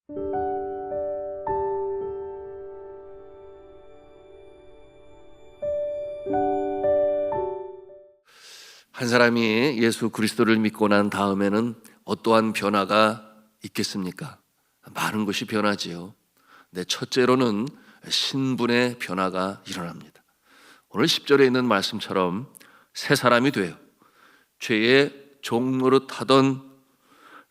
한 사람이 예수 그리스도를 믿고 난 다음에는 어떠한 변화가 있겠습니까? 많은 것이 변하지요. 네, 첫째로는 신분의 변화가 일어납니다. 오늘 10절에 있는 말씀처럼 새 사람이 돼요. 죄의 종노릇하던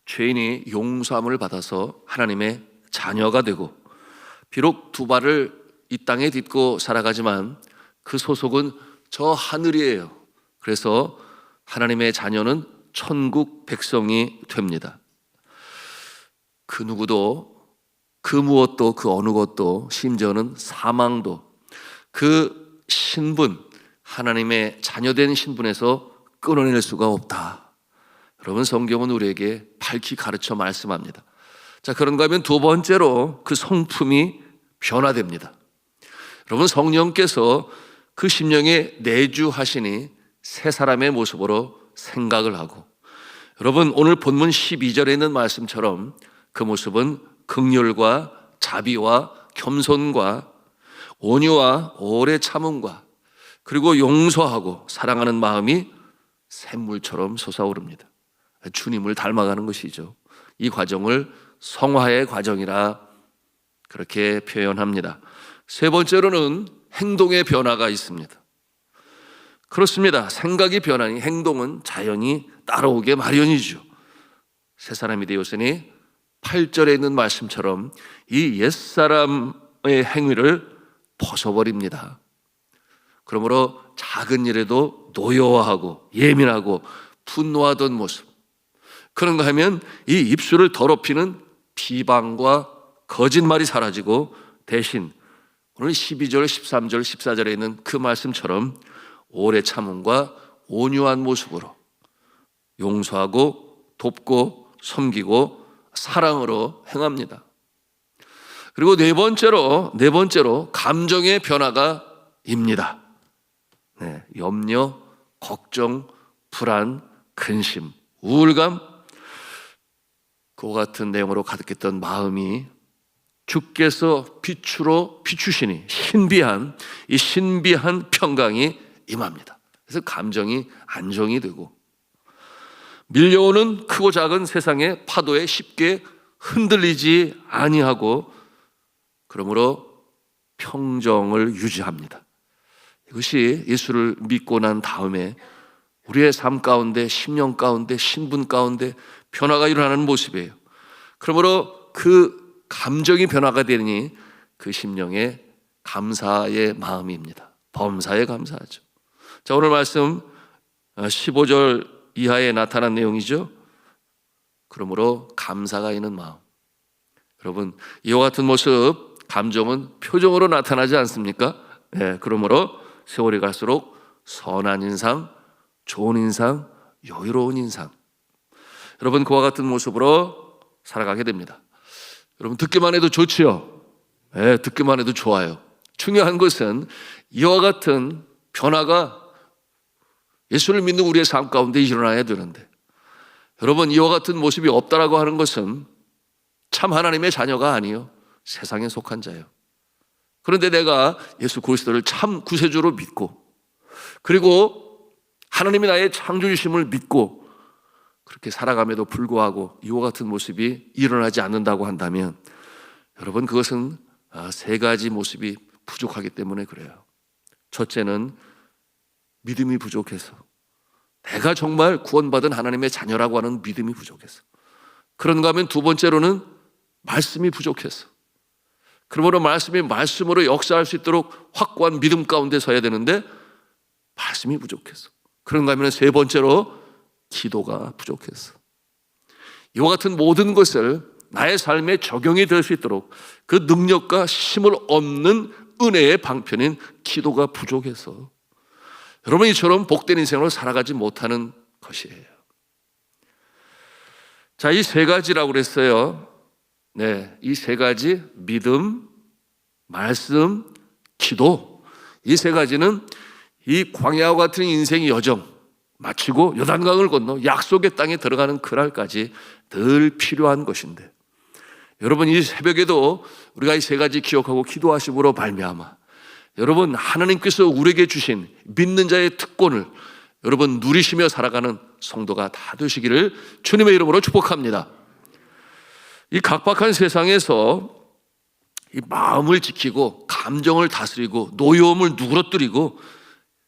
죄인이 용서함을 받아서 하나님의 자녀가 되고, 비록 두 발을 이 땅에 딛고 살아가지만 그 소속은 저 하늘이에요. 그래서 하나님의 자녀는 천국 백성이 됩니다. 그 누구도, 그 무엇도, 그 어느 것도, 심지어는 사망도 그 신분, 하나님의 자녀된 신분에서 끊어낼 수가 없다. 여러분, 성경은 우리에게 밝히 가르쳐 말씀합니다. 자, 그런가 하면 두 번째로 그 성품이 변화됩니다. 여러분, 성령께서 그 심령에 내주하시니 새 사람의 모습으로 생각을 하고, 여러분, 오늘 본문 12절에 있는 말씀처럼 그 모습은 긍휼과 자비와 겸손과 온유와 오래 참음과 그리고 용서하고 사랑하는 마음이 샘물처럼 솟아오릅니다. 주님을 닮아가는 것이죠. 이 과정을 성화의 과정이라 그렇게 표현합니다. 세 번째로는 행동의 변화가 있습니다. 그렇습니다. 생각이 변하니 행동은 자연히 따라오게 마련이죠. 새 사람이 되었으니 8절에 있는 말씀처럼 이 옛사람의 행위를 벗어버립니다. 그러므로 작은 일에도 노여워하고 예민하고 분노하던 모습, 그런가 하면 이 입술을 더럽히는 비방과 거짓말이 사라지고 대신 오늘 12절, 13절, 14절에 있는 그 말씀처럼 오래 참음과 온유한 모습으로 용서하고 돕고 섬기고 사랑으로 행합니다. 그리고 네 번째로 감정의 변화가 입니다. 네, 염려, 걱정, 불안, 근심, 우울감, 그와 같은 내용으로 가득했던 마음이 주께서 빛으로 비추시니 이 신비한 평강이 임합니다. 그래서 감정이 안정이 되고, 밀려오는 크고 작은 세상의 파도에 쉽게 흔들리지 아니하고, 그러므로 평정을 유지합니다. 이것이 예수를 믿고 난 다음에 우리의 삶 가운데, 심령 가운데, 신분 가운데 변화가 일어나는 모습이에요. 그러므로 그 감정이 변화가 되니 그 심령에 감사의 마음입니다. 범사에 감사하죠. 자, 오늘 말씀 15절 이하에 나타난 내용이죠. 그러므로 감사가 있는 마음. 여러분, 이와 같은 모습, 감정은 표정으로 나타나지 않습니까? 네, 그러므로 세월이 갈수록 선한 인상, 좋은 인상, 여유로운 인상, 여러분, 그와 같은 모습으로 살아가게 됩니다. 여러분, 듣기만 해도 좋지요? 네, 듣기만 해도 좋아요. 중요한 것은 이와 같은 변화가 예수를 믿는 우리의 삶 가운데 일어나야 되는데, 여러분, 이와 같은 모습이 없다라고 하는 것은 참 하나님의 자녀가 아니요, 세상에 속한 자예요. 그런데 내가 예수 그리스도를 참 구세주로 믿고, 그리고 하나님이 나의 창조주심을 믿고 그렇게 살아감에도 불구하고 이와 같은 모습이 일어나지 않는다고 한다면, 여러분, 그것은 세 가지 모습이 부족하기 때문에 그래요. 첫째는 믿음이 부족해서, 내가 정말 구원받은 하나님의 자녀라고 하는 믿음이 부족해서. 그런가 하면 두 번째로는 말씀이 부족해서. 그러므로 말씀이 말씀으로 역사할 수 있도록 확고한 믿음 가운데 서야 되는데 말씀이 부족해서. 그런가 하면 세 번째로 기도가 부족해서. 이와 같은 모든 것을 나의 삶에 적용이 될 수 있도록 그 능력과 힘을 얻는 은혜의 방편인 기도가 부족해서 여러분, 이처럼 복된 인생으로 살아가지 못하는 것이에요. 자, 이 세 가지라고 그랬어요. 네, 이 세 가지, 믿음, 말씀, 기도, 이 세 가지는 이 광야와 같은 인생의 여정 마치고 요단강을 건너 약속의 땅에 들어가는 그날까지 늘 필요한 것인데, 여러분, 이 새벽에도 우리가 이 세 가지 기억하고 기도하심으로 말미암아 여러분, 하나님께서 우리에게 주신 믿는 자의 특권을 여러분 누리시며 살아가는 성도가 다 되시기를 주님의 이름으로 축복합니다. 이 각박한 세상에서 이 마음을 지키고 감정을 다스리고 노여움을 누그러뜨리고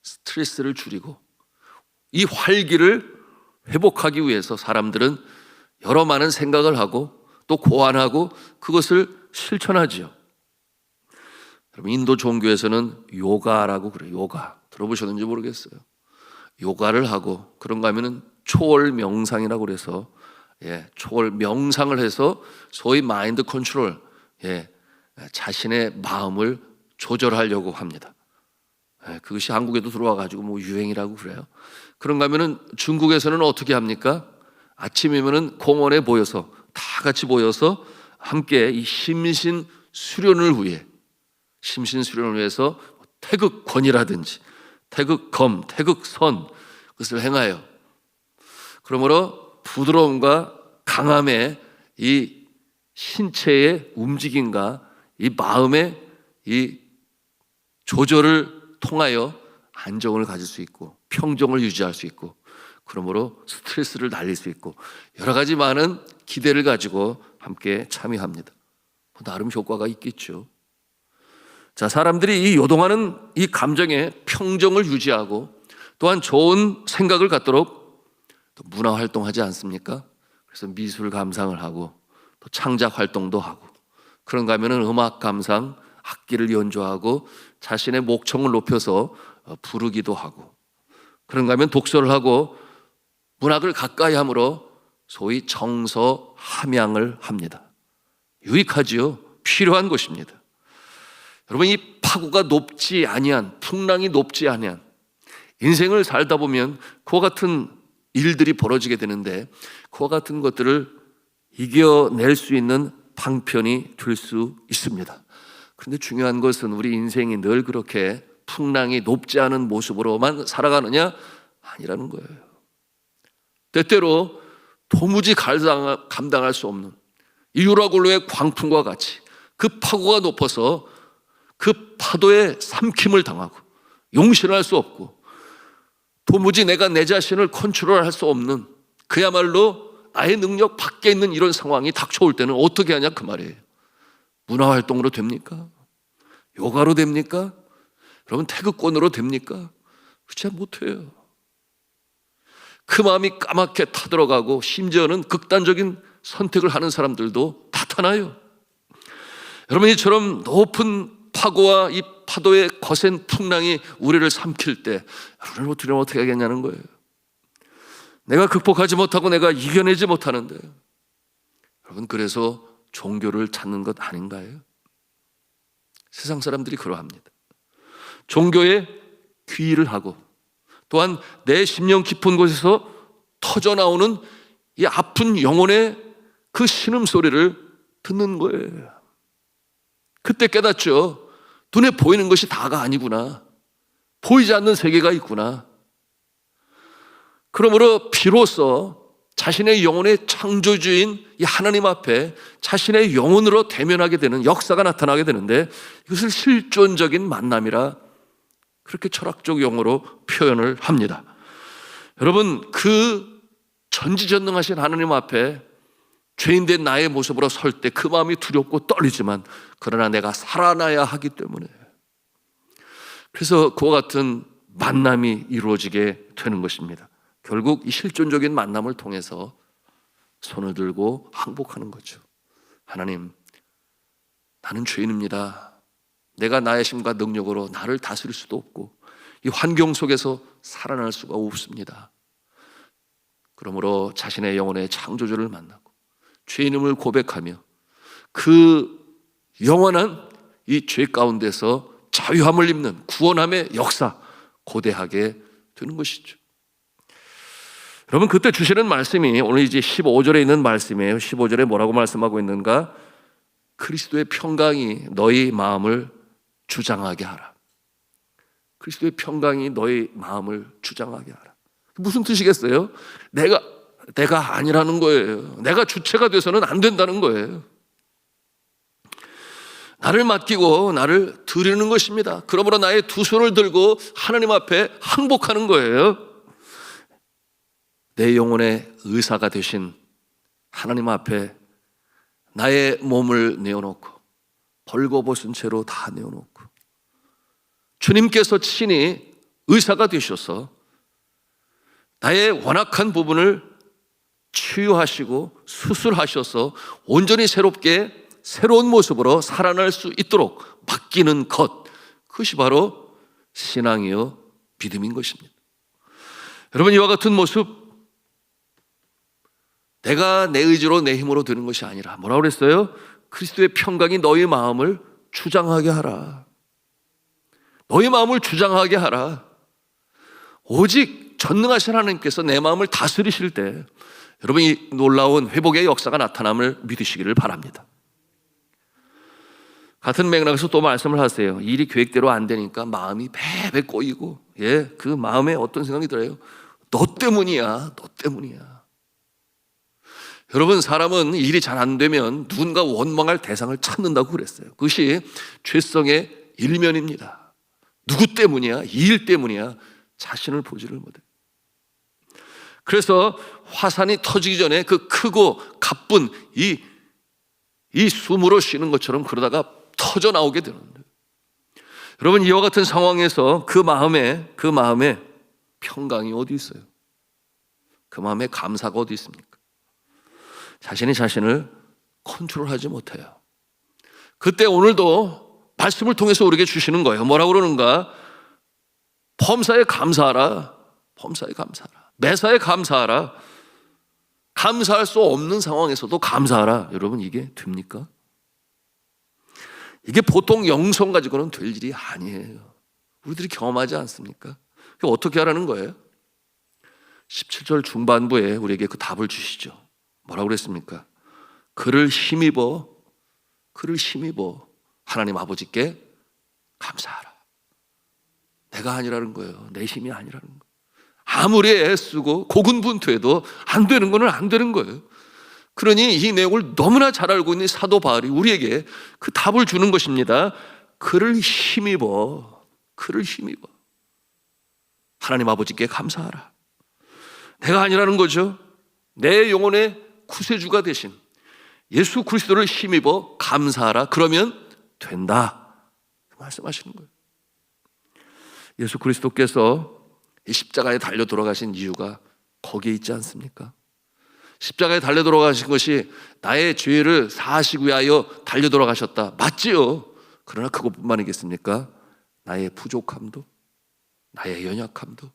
스트레스를 줄이고 이 활기를 회복하기 위해서 사람들은 여러 많은 생각을 하고 또 고안하고 그것을 실천하지요. 여러분, 인도 종교에서는 요가라고 그래요. 요가 들어보셨는지 모르겠어요. 요가를 하고 그런가 하면은 초월 명상이라고 그래서 초월 명상을 해서 소위 마인드 컨트롤, 자신의 마음을 조절하려고 합니다. 그것이 한국에도 들어와가지고 뭐 유행이라고 그래요. 그런가 하면은 중국에서는 어떻게 합니까? 아침이면은 공원에 모여서 다 같이 모여서 함께 이 심신 수련을 위해서 태극권이라든지 태극검, 태극선 그것을 행하여 그러므로 부드러움과 강함의 이 신체의 움직임과 이 마음의 이 조절을 통하여 안정을 가질 수 있고 평정을 유지할 수 있고 그러므로 스트레스를 날릴 수 있고 여러 가지 많은 기대를 가지고 함께 참여합니다. 나름 효과가 있겠죠. 자, 사람들이 이 요동하는 이 감정의 평정을 유지하고 또한 좋은 생각을 갖도록 또 문화 활동하지 않습니까? 그래서 미술 감상을 하고 또 창작 활동도 하고 그런가 하면은 음악 감상, 악기를 연주하고 자신의 목청을 높여서 부르기도 하고 그런가 하면 독서를 하고 문학을 가까이 함으로 소위 정서 함양을 합니다. 유익하지요. 필요한 것입니다. 여러분, 이 파고가 높지 아니한, 풍랑이 높지 아니한 인생을 살다 보면 그와 같은 일들이 벌어지게 되는데 그와 같은 것들을 이겨낼 수 있는 방편이 될 수 있습니다. 그런데 중요한 것은 우리 인생이 늘 그렇게 풍랑이 높지 않은 모습으로만 살아가느냐? 아니라는 거예요. 때때로 도무지 감당할 수 없는 이 유라굴로의 광풍과 같이 그 파고가 높아서 그 파도에 삼킴을 당하고 용신을 할 수 없고 도무지 내가 내 자신을 컨트롤할 수 없는 그야말로 나의 능력 밖에 있는 이런 상황이 닥쳐올 때는 어떻게 하냐 그 말이에요. 문화활동으로 됩니까? 요가로 됩니까? 여러분, 태극권으로 됩니까? 그렇지 못해요. 그 마음이 까맣게 타들어가고 심지어는 극단적인 선택을 하는 사람들도 나타나요. 여러분, 이처럼 높은 파고와 이 파도의 거센 풍랑이 우리를 삼킬 때 여러분 어떻게 하겠냐는 거예요. 내가 극복하지 못하고 내가 이겨내지 못하는데 여러분, 그래서 종교를 찾는 것 아닌가요? 세상 사람들이 그러합니다. 종교에 귀의를 하고 또한 내 심령 깊은 곳에서 터져나오는 이 아픈 영혼의 그 신음소리를 듣는 거예요. 그때 깨닫죠. 눈에 보이는 것이 다가 아니구나. 보이지 않는 세계가 있구나. 그러므로 비로소 자신의 영혼의 창조주인 이 하나님 앞에 자신의 영혼으로 대면하게 되는 역사가 나타나게 되는데 이것을 실존적인 만남이라 그렇게 철학적 용어로 표현을 합니다. 여러분, 그 전지전능하신 하나님 앞에 죄인된 나의 모습으로 설 때 그 마음이 두렵고 떨리지만 그러나 내가 살아나야 하기 때문에 그래서 그와 같은 만남이 이루어지게 되는 것입니다. 결국 이 실존적인 만남을 통해서 손을 들고 항복하는 거죠. 하나님, 나는 죄인입니다. 내가 나의 힘과 능력으로 나를 다스릴 수도 없고 이 환경 속에서 살아날 수가 없습니다. 그러므로 자신의 영혼의 창조주를 만나고 죄인임을 고백하며 그 영원한 이 죄 가운데서 자유함을 입는 구원함의 역사 고대하게 되는 것이죠. 여러분, 그때 주시는 말씀이 오늘 이제 15절에 있는 말씀이에요. 15절에 뭐라고 말씀하고 있는가? 그리스도의 평강이 너희 마음을 주장하게 하라. 그리스도의 평강이 너희 마음을 주장하게 하라. 무슨 뜻이겠어요? 내가 아니라는 거예요. 내가 주체가 돼서는 안 된다는 거예요. 나를 맡기고 나를 드리는 것입니다. 그러므로 나의 두 손을 들고 하나님 앞에 항복하는 거예요. 내 영혼의 의사가 되신 하나님 앞에 나의 몸을 내어놓고 벌거벗은 채로 다 내어놓고 주님께서 친히 의사가 되셔서 나의 완악한 부분을 치유하시고 수술하셔서 온전히 새롭게 새로운 모습으로 살아날 수 있도록 맡기는 것, 그것이 바로 신앙이요 믿음인 것입니다. 여러분, 이와 같은 모습, 내가 내 의지로 내 힘으로 되는 것이 아니라 뭐라고 그랬어요? 그리스도의 평강이 너희 마음을 주장하게 하라. 너희 마음을 주장하게 하라. 오직 전능하신 하나님께서 내 마음을 다스리실 때 여러분, 이 놀라운 회복의 역사가 나타남을 믿으시기를 바랍니다. 같은 맥락에서 또 말씀을 하세요. 일이 계획대로 안 되니까 마음이 배배 꼬이고, 그 마음에 어떤 생각이 들어요? 너 때문이야, 너 때문이야. 여러분, 사람은 일이 잘 안 되면 누군가 원망할 대상을 찾는다고 그랬어요. 그것이 죄성의 일면입니다. 누구 때문이야? 이 일 때문이야? 자신을 보지를 못해. 그래서 화산이 터지기 전에 그 크고 가쁜 이 숨으로 쉬는 것처럼 그러다가 터져 나오게 되는데, 여러분, 이와 같은 상황에서 그 마음에 평강이 어디 있어요? 그 마음에 감사가 어디 있습니까? 자신이 자신을 컨트롤하지 못해요. 그때 오늘도 말씀을 통해서 우리에게 주시는 거예요. 뭐라고 그러는가? 범사에 감사하라. 범사에 감사하라. 매사에 감사하라. 감사할 수 없는 상황에서도 감사하라. 여러분, 이게 됩니까? 이게 보통 영성 가지고는 될 일이 아니에요. 우리들이 경험하지 않습니까? 어떻게 하라는 거예요? 17절 중반부에 우리에게 그 답을 주시죠. 뭐라고 그랬습니까? 그를 힘입어 하나님 아버지께 감사하라. 내가 아니라는 거예요. 내 힘이 아니라는 거예요. 아무리 애쓰고 고군분투해도 안 되는 거는 안 되는 거예요. 그러니 이 내용을 너무나 잘 알고 있는 사도 바울이 우리에게 그 답을 주는 것입니다. 그를 힘입어 하나님 아버지께 감사하라. 내가 아니라는 거죠. 내 영혼의 구세주가 되신 예수 그리스도를 힘입어 감사하라. 그러면 된다 말씀하시는 거예요. 예수 그리스도께서 이 십자가에 달려 돌아가신 이유가 거기에 있지 않습니까? 십자가에 달려 돌아가신 것이 나의 죄를 사하시기 위하여 달려 돌아가셨다, 맞지요? 그러나 그것뿐만이겠습니까? 나의 부족함도, 나의 연약함도,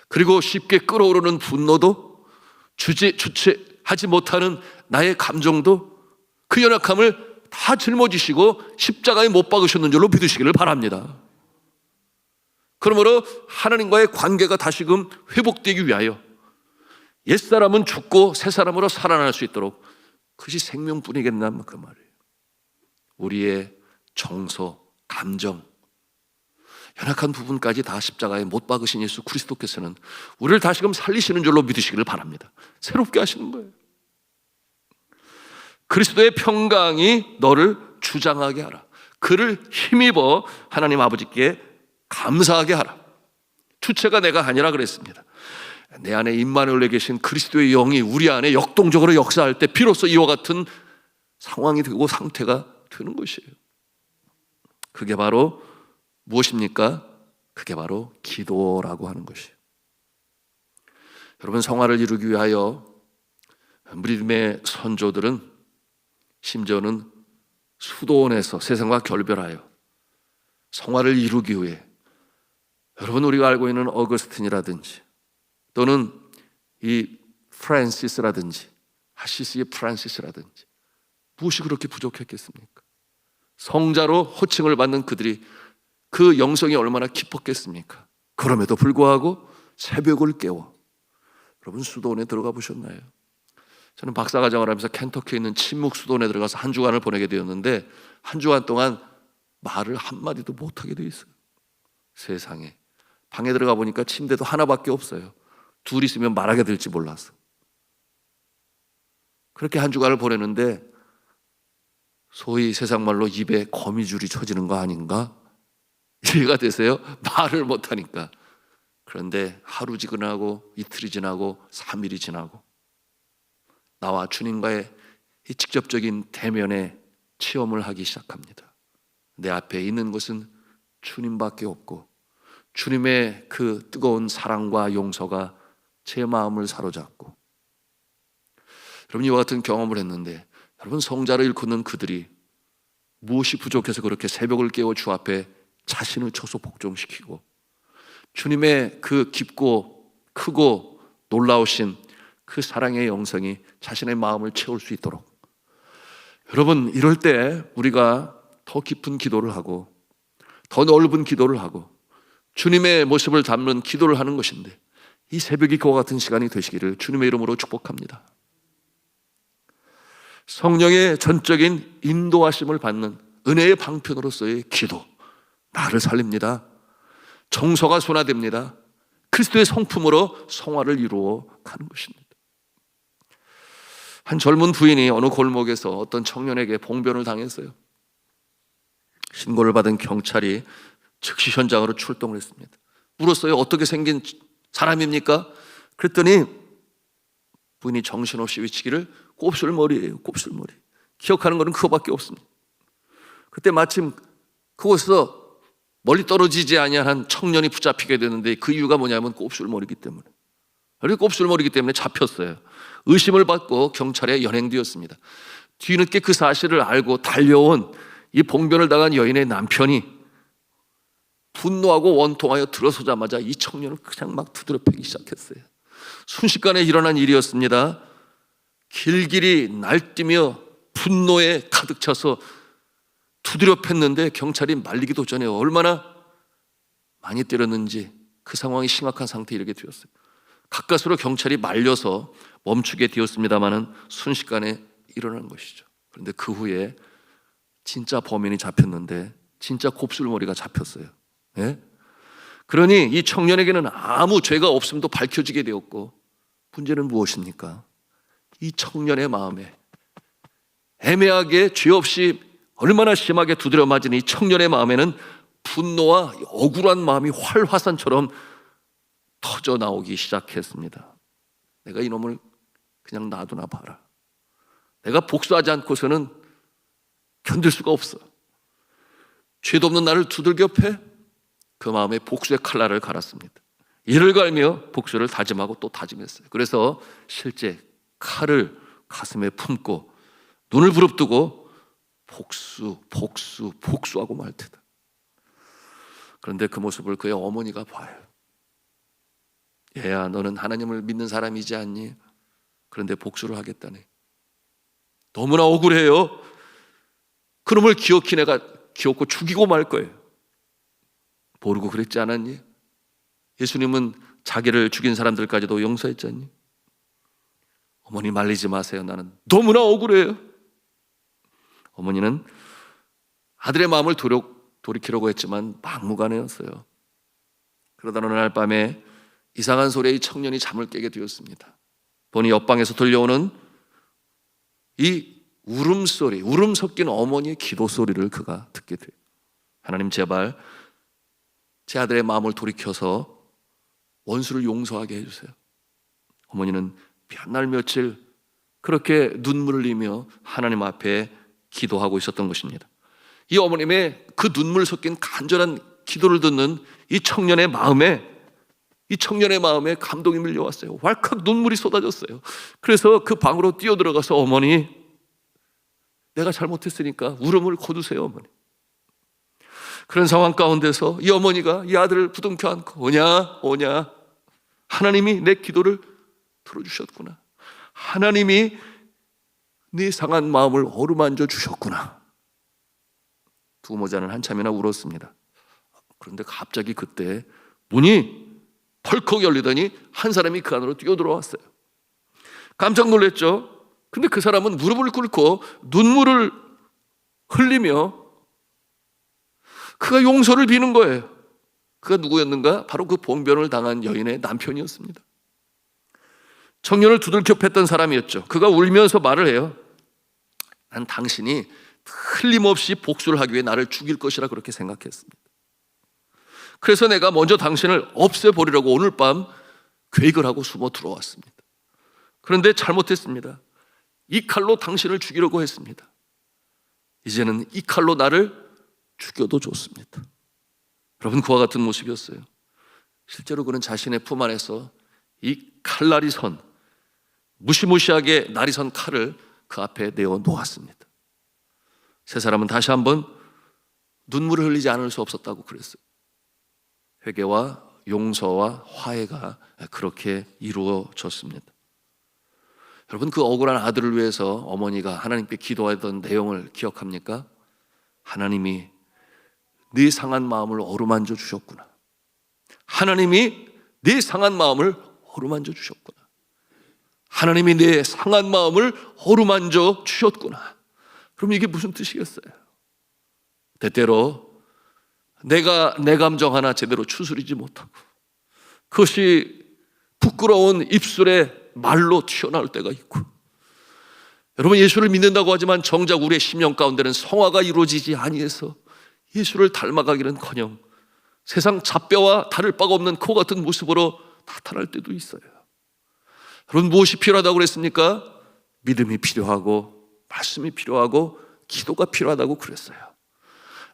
그리고 쉽게 끓어오르는 분노도, 주체하지 못하는 나의 감정도, 그 연약함을 다 짊어지시고 십자가에 못 박으셨는 줄로 믿으시기를 바랍니다. 그러므로 하나님과의 관계가 다시금 회복되기 위하여 옛사람은 죽고 새사람으로 살아날 수 있도록, 그것이 생명뿐이겠나 그 말이에요. 우리의 정서, 감정, 연약한 부분까지 다 십자가에 못 박으신 예수 그리스도께서는 우리를 다시금 살리시는 줄로 믿으시기를 바랍니다. 새롭게 하시는 거예요. 그리스도의 평강이 너를 주장하게 하라. 그를 힘입어 하나님 아버지께 감사하게 하라. 주체가 내가 아니라 그랬습니다. 내 안에 임마누엘에 계신 그리스도의 영이 우리 안에 역동적으로 역사할 때 비로소 이와 같은 상황이 되고 상태가 되는 것이에요. 그게 바로 무엇입니까? 그게 바로 기도라고 하는 것이에요. 여러분, 성화를 이루기 위하여 믿음의 선조들은 심지어는 수도원에서 세상과 결별하여 성화를 이루기 위해, 여러분, 우리가 알고 있는 어거스틴이라든지 또는 이 프란시스라든지 하시스의 프란시스라든지 무엇이 그렇게 부족했겠습니까? 성자로 호칭을 받는 그들이 그 영성이 얼마나 깊었겠습니까? 그럼에도 불구하고 새벽을 깨워, 여러분, 수도원에 들어가 보셨나요? 저는 박사과정을 하면서 켄터키에 있는 침묵 수도원에 들어가서 한 주간을 보내게 되었는데, 한 주간 동안 말을 한마디도 못하게 돼 있어요. 세상에. 방에 들어가 보니까 침대도 하나밖에 없어요. 둘 있으면 말하게 될지 몰라서. 그렇게 한 주간을 보내는데 소위 세상 말로 입에 거미줄이 쳐지는 거 아닌가? 이해가 되세요? 말을 못하니까. 그런데 하루 지나고 이틀이 지나고 3일이 지나고 나와 주님과의 이 직접적인 대면의 체험을 하기 시작합니다. 내 앞에 있는 것은 주님밖에 없고 주님의 그 뜨거운 사랑과 용서가 제 마음을 사로잡고, 여러분 이와 같은 경험을 했는데, 여러분 성자를 일컫는 그들이 무엇이 부족해서 그렇게 새벽을 깨워 주 앞에 자신을 쳐서 복종시키고 주님의 그 깊고 크고 놀라우신 그 사랑의 영성이 자신의 마음을 채울 수 있도록, 여러분 이럴 때 우리가 더 깊은 기도를 하고 더 넓은 기도를 하고 주님의 모습을 담는 기도를 하는 것인데, 이 새벽이 그와 같은 시간이 되시기를 주님의 이름으로 축복합니다. 성령의 전적인 인도하심을 받는 은혜의 방편으로서의 기도, 나를 살립니다. 정서가 순화됩니다. 그리스도의 성품으로 성화를 이루어 가는 것입니다. 한 젊은 부인이 어느 골목에서 어떤 청년에게 봉변을 당했어요. 신고를 받은 경찰이 즉시 현장으로 출동을 했습니다. 물었어요. 어떻게 생긴 사람입니까? 그랬더니 부인이 정신없이 외치기를 곱슬머리예요. 곱슬머리. 기억하는 것은 그거밖에 없습니다. 그때 마침 그곳에서 멀리 떨어지지 아니한 청년이 붙잡히게 되는데, 그 이유가 뭐냐면 곱슬머리이기 때문에. 그리고 곱슬머리이기 때문에 잡혔어요. 의심을 받고 경찰에 연행되었습니다. 뒤늦게 그 사실을 알고 달려온 이 봉변을 당한 여인의 남편이 분노하고 원통하여 들어서자마자 이 청년을 그냥 막 두드려 패기 시작했어요. 순식간에 일어난 일이었습니다. 길길이 날뛰며 분노에 가득 차서 두드려 팼는데, 경찰이 말리기도 전에 얼마나 많이 때렸는지 그 상황이 심각한 상태에 이르게 되었어요. 가까스로 경찰이 말려서 멈추게 되었습니다마는 순식간에 일어난 것이죠. 그런데 그 후에 진짜 범인이 잡혔는데, 진짜 곱슬머리가 잡혔어요. 예? 그러니 이 청년에게는 아무 죄가 없음도 밝혀지게 되었고, 문제는 무엇입니까? 이 청년의 마음에, 애매하게 죄 없이 얼마나 심하게 두드려 맞은 이 청년의 마음에는 분노와 억울한 마음이 활화산처럼 터져 나오기 시작했습니다. 내가 이놈을 그냥 놔두나 봐라. 내가 복수하지 않고서는 견딜 수가 없어. 죄도 없는 나를 두들겨 패? 그 마음에 복수의 칼날을 갈았습니다. 이를 갈며 복수를 다짐하고 또 다짐했어요. 그래서 실제 칼을 가슴에 품고 눈을 부릅뜨고 복수하고 말 테다. 그런데 그 모습을 그의 어머니가 봐요. 얘야, 너는 하나님을 믿는 사람이지 않니? 그런데 복수를 하겠다네. 너무나 억울해요. 그놈을 기어키 내가 기어코 죽이고 말 거예요. 모르고 그랬지 않았니? 예수님은 자기를 죽인 사람들까지도 용서했지 않니? 어머니 말리지 마세요. 나는 너무나 억울해요. 어머니는 아들의 마음을 돌이키려고 했지만 막무가내였어요. 그러다 어느 날 밤에 이상한 소리에 이 청년이 잠을 깨게 되었습니다. 보니 옆방에서 들려오는 이 울음소리, 울음 섞인 어머니의 기도 소리를 그가 듣게 돼요. 하나님, 제발 제 아들의 마음을 돌이켜서 원수를 용서하게 해주세요. 어머니는 몇 날 며칠 그렇게 눈물을 흘리며 하나님 앞에 기도하고 있었던 것입니다. 이 어머님의 그 눈물 섞인 간절한 기도를 듣는 이 청년의 마음에 감동이 밀려왔어요. 왈칵 눈물이 쏟아졌어요. 그래서 그 방으로 뛰어들어가서 어머니, 내가 잘못했으니까 울음을 거두세요, 어머니. 그런 상황 가운데서 이 어머니가 이 아들을 부둥켜 안고, 오냐, 하나님이 내 기도를 들어주셨구나. 하나님이 네 상한 마음을 어루만져 주셨구나. 두 모자는 한참이나 울었습니다. 그런데 갑자기 그때 문이 펄컥 열리더니 한 사람이 그 안으로 뛰어들어왔어요. 깜짝 놀랐죠. 근데 그 사람은 무릎을 꿇고 눈물을 흘리며 그가 용서를 비는 거예요. 그가 누구였는가? 바로 그 봉변을 당한 여인의 남편이었습니다. 청년을 두들겨 팼던 사람이었죠. 그가 울면서 말을 해요. 난 당신이 틀림없이 복수를 하기 위해 나를 죽일 것이라 그렇게 생각했습니다. 그래서 내가 먼저 당신을 없애버리려고 오늘 밤 계획을 하고 숨어 들어왔습니다. 그런데 잘못했습니다. 이 칼로 당신을 죽이려고 했습니다. 이제는 이 칼로 나를 죽여도 좋습니다. 여러분, 그와 같은 모습이었어요. 실제로 그는 자신의 품 안에서 이 칼날이 선, 무시무시하게 날이 선 칼을 그 앞에 내어 놓았습니다. 세 사람은 다시 한번 눈물을 흘리지 않을 수 없었다고 그랬어요. 회개와 용서와 화해가 그렇게 이루어졌습니다. 여러분, 그 억울한 아들을 위해서 어머니가 하나님께 기도하던 내용을 기억합니까? 하나님이 네 상한 마음을 어루만져 주셨구나. 하나님이 네 상한 마음을 어루만져 주셨구나. 하나님이 내 상한 마음을 어루만져 주셨구나. 그럼 이게 무슨 뜻이겠어요? 때때로 내가 내 감정 하나 제대로 추스리지 못하고 그것이 부끄러운 입술에 말로 튀어나올 때가 있고, 여러분, 예수를 믿는다고 하지만 정작 우리의 심령 가운데는 성화가 이루어지지 아니해서 예수를 닮아가기는커녕 세상 잣뼈와 다를 바가 없는 코 같은 모습으로 나타날 때도 있어요. 여러분, 무엇이 필요하다고 그랬습니까? 믿음이 필요하고 말씀이 필요하고 기도가 필요하다고 그랬어요.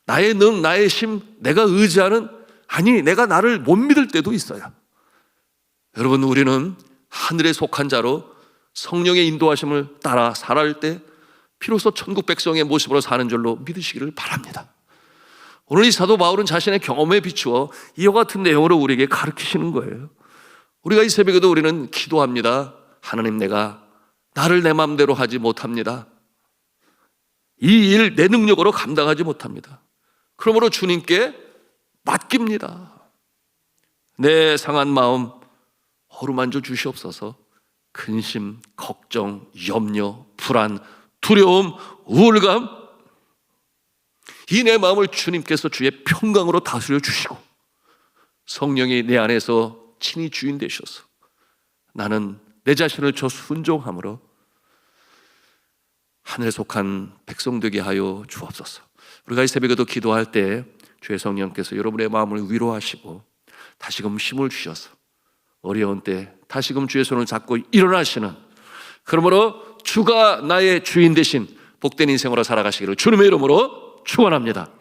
나의 능, 나의 힘, 내가 의지하는, 아니 내가 나를 못 믿을 때도 있어요. 여러분, 우리는 하늘에 속한 자로 성령의 인도하심을 따라 살아갈 때 비로소 천국 백성의 모습으로 사는 줄로 믿으시기를 바랍니다. 오늘 이 사도 바울은 자신의 경험에 비추어 이와 같은 내용으로 우리에게 가르치시는 거예요. 우리가 이 새벽에도 우리는 기도합니다. 하나님, 내가 나를 내 마음대로 하지 못합니다. 이 일 내 능력으로 감당하지 못합니다. 그러므로 주님께 맡깁니다. 내 상한 마음 어루만져 주시옵소서. 근심, 걱정, 염려, 불안, 두려움, 우울감, 이 내 마음을 주님께서 주의 평강으로 다스려 주시고 성령이 내 안에서 친히 주인 되셔서 나는 내 자신을 저 순종함으로 하늘에 속한 백성 되게 하여 주옵소서. 우리가 이 새벽에도 기도할 때 주의 성령께서 여러분의 마음을 위로하시고 다시금 힘을 주셔서 어려운 때 다시금 주의 손을 잡고 일어나시는, 그러므로 주가 나의 주인 되신 복된 인생으로 살아가시기를 주님의 이름으로 축원합니다.